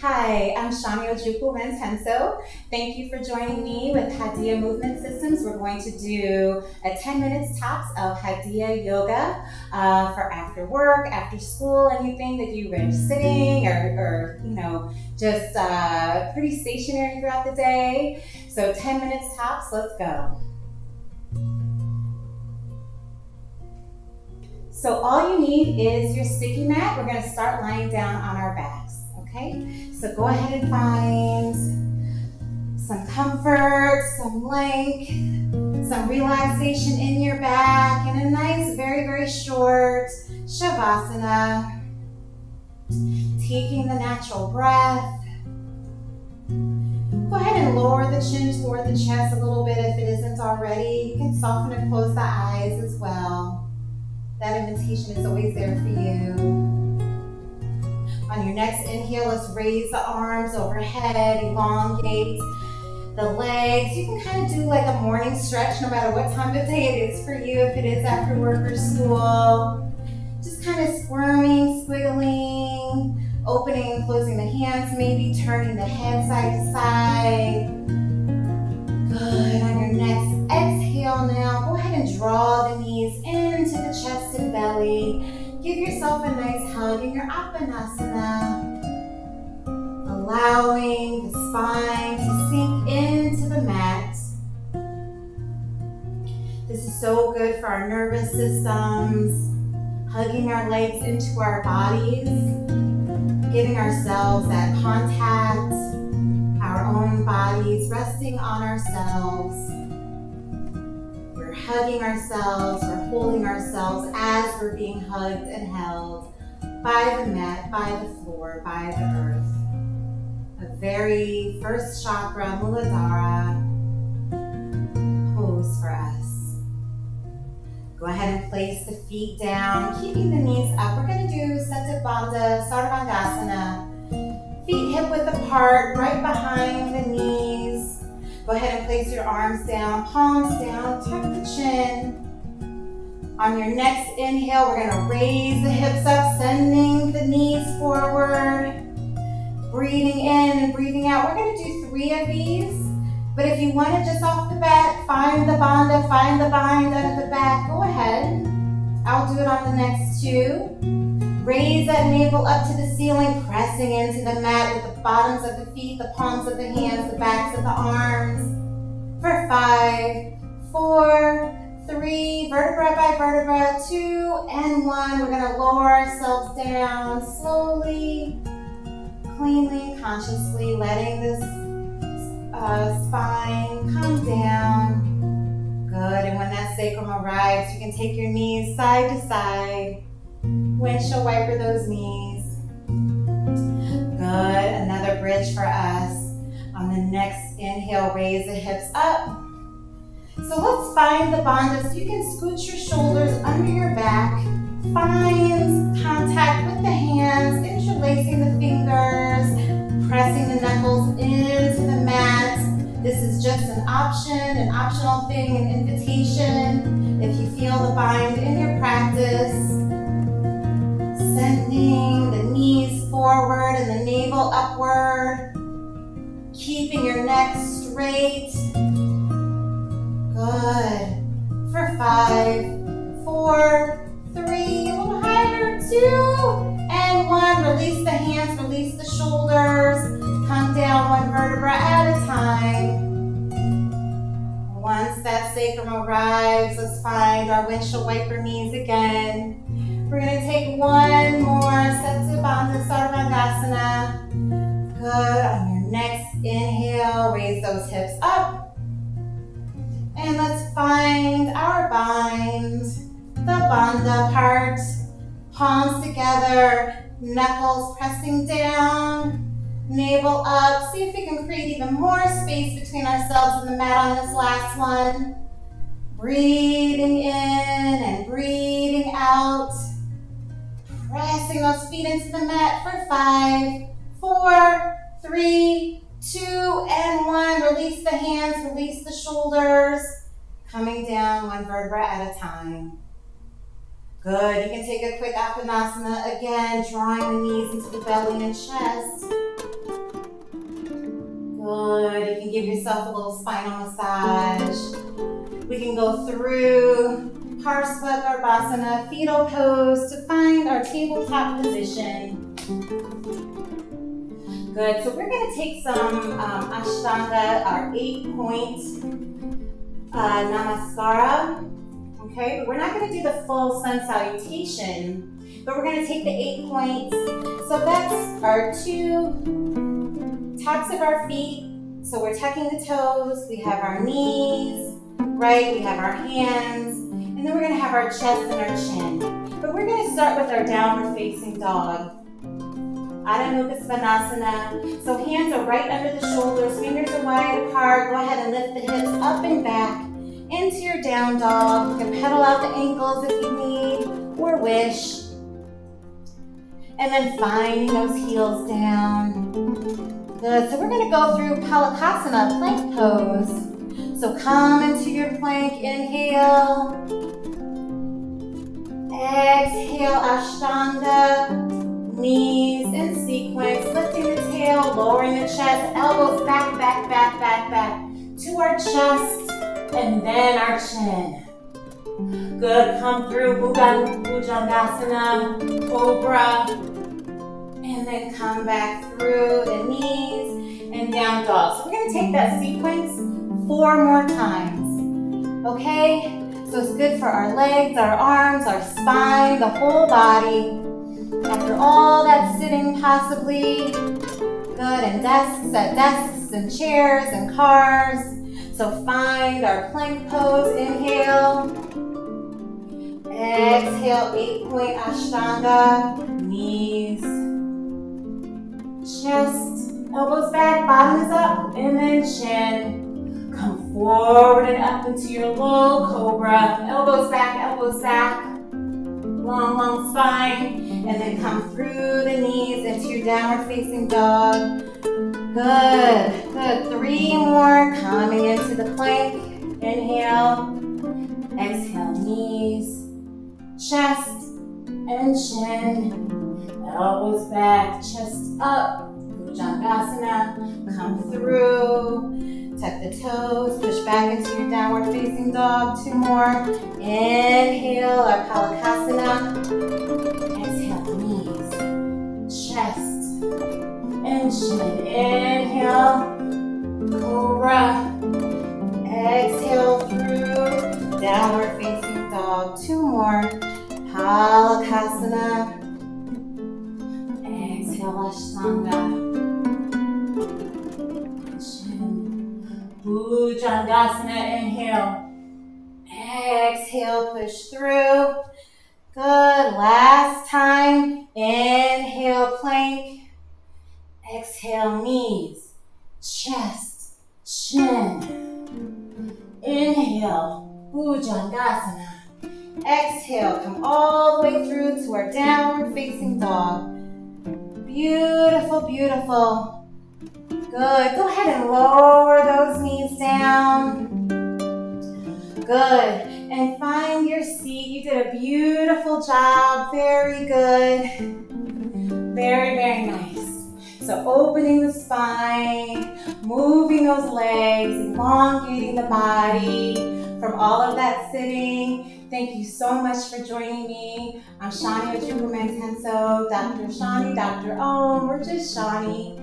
Hi, I'm Shani Ojukwu Mantenso. Thank you for joining me with Hadiya Movement Systems. We're going to do a 10 minutes tops of Hadiya Yoga for after work, after school, anything that you are sitting or just pretty stationary throughout the day. So 10 minutes tops, let's go. So all you need is your sticky mat. We're going to start lying down on our backs, okay? So go ahead and find some comfort, some length, some relaxation in your back, and a nice, very, very short Shavasana. Taking the natural breath. Go ahead and lower the chin toward the chest a little bit if it isn't already. You can soften and close the eyes as well. That invitation is always there for you. On your next inhale, let's raise the arms overhead, elongate the legs. You can kind of do like a morning stretch no matter what time of day it is for you, if it is after work or school. Just kind of squirming, squiggling, opening and closing the hands, maybe turning the head side to side. Good. On your next exhale now, go ahead and draw the knees into the chest and belly. Give yourself a nice hug in your Apanasana, allowing the spine to sink into the mat. This is so good for our nervous systems, hugging our legs into our bodies, giving ourselves that contact, our own bodies, resting on ourselves. We're hugging ourselves, we're holding ourselves as we're being hugged and held by the mat, by the floor, by the earth. A very first chakra, Muladhara pose for us. Go ahead and place the feet down, keeping the knees up. We're going to do Seta Bandha Sarvangasana. Feet hip width apart, right behind the knees. Go ahead and place your arms down, palms down, tuck the chin. On your next inhale, we're going to raise the hips up, sending the knees forward. Breathing in and breathing out. We're going to do 3 of these, but if you want to just off the bat, find the bandha, find the behind at the back, go ahead. I'll do it on the next 2. Raise that navel up to the ceiling, pressing into the mat with the bottoms of the feet, the palms of the hands, the backs of the arms. For 5, 4, 3, vertebra by vertebra, 2, and 1. We're going to lower ourselves down slowly, cleanly, consciously, letting this spine come down. Good, and when that sacrum arrives, you can take your knees side to side. Windshield wiper those knees. Good, another bridge for us. On the next inhale, raise the hips up. So let's find the bandha. So you can scooch your shoulders under your back. Find contact with the hands, interlacing the fingers, pressing the knuckles into the mat. This is just an option, an optional thing, an invitation. If you feel the bind in your practice, sending the knees forward and the navel upward, keeping your neck straight. Good. For 5, 4, 3, a little higher, 2, and 1. Release the hands, release the shoulders. Come down 1 vertebra at a time. Once that sacrum arrives, let's find our windshield wiper knees again. We're going to take 1 more Seta Bandha Sarvangasana. Good. On your next inhale, raise those hips up. And let's find our bind, the bandha part. Palms together, knuckles pressing down, navel up. See if we can create even more space between ourselves and the mat on this last one. Breathing in and breathing out. Pressing those feet into the mat for 5, 4, 3, 2, and 1. Release the hands, release the shoulders. Coming down 1 vertebra at a time. Good. You can take a quick Apanasana again, drawing the knees into the belly and chest. give yourself a little spinal massage. We can go through Parshva fetal pose to find our tabletop position. Good, so we're gonna take some Ashtanga, our 8-point Namaskara. Okay, but we're not gonna do the full sun salutation, but we're gonna take the 8 points. So that's our 2 tops of our feet. So we're tucking the toes, we have our knees, right? We have our hands, and then we're gonna have our chest and our chin. But we're gonna start with our downward facing dog. Adho Mukha Svanasana. So hands are right under the shoulders, fingers are wide apart. Go ahead and lift the hips up and back into your down dog. You can pedal out the ankles if you need or wish. And then finding those heels down. Good, so we're gonna go through Palakasana, plank pose. So come into your plank, inhale. Exhale, Ashtanga. Knees in sequence, lifting the tail, lowering the chest, elbows back, back, back, back, back to our chest, and then our chin. Good, come through Bhujangasana, Cobra, and then come back through the knees and down dog. So we're gonna take that sequence 4 more times, okay? So it's good for our legs, our arms, our spine, the whole body. After all that sitting possibly, good, and at desks and chairs and cars. So find our plank pose, inhale. Exhale, 8-point Ashtanga, knees, chest, elbows back, bottom is up, and then chin. Come forward and up into your low cobra, elbows back, long, long spine. And then come through the knees into your downward facing dog. Good, good. 3 more. Coming into the plank. Inhale. Exhale, knees, chest, and chin. Elbows back, chest up. Bhujangasana. Come through. Tuck the toes. Push back into your downward facing dog. 2 more. Inhale, our Palakasana. Exhale, knees, chest, and chin. Inhale, Cobra. Exhale through downward facing dog. 2 more. Palakasana. Exhale, Ashtanga. Chin. Bhujangasana. Inhale. Exhale, push through. Good, last time. Inhale, plank. Exhale, knees, chest, chin. Inhale, Bhujangasana. Exhale, come all the way through to our downward facing dog. Beautiful, beautiful. Good, go ahead and lower those knees down. Good, and find your seat. You did a beautiful job, very good. Very, very nice. So opening the spine, moving those legs, elongating the body from all of that sitting. Thank you so much for joining me. I'm Shani of Movement TMT, Dr. Shani, Dr. Om, or just Shani.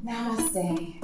Namaste.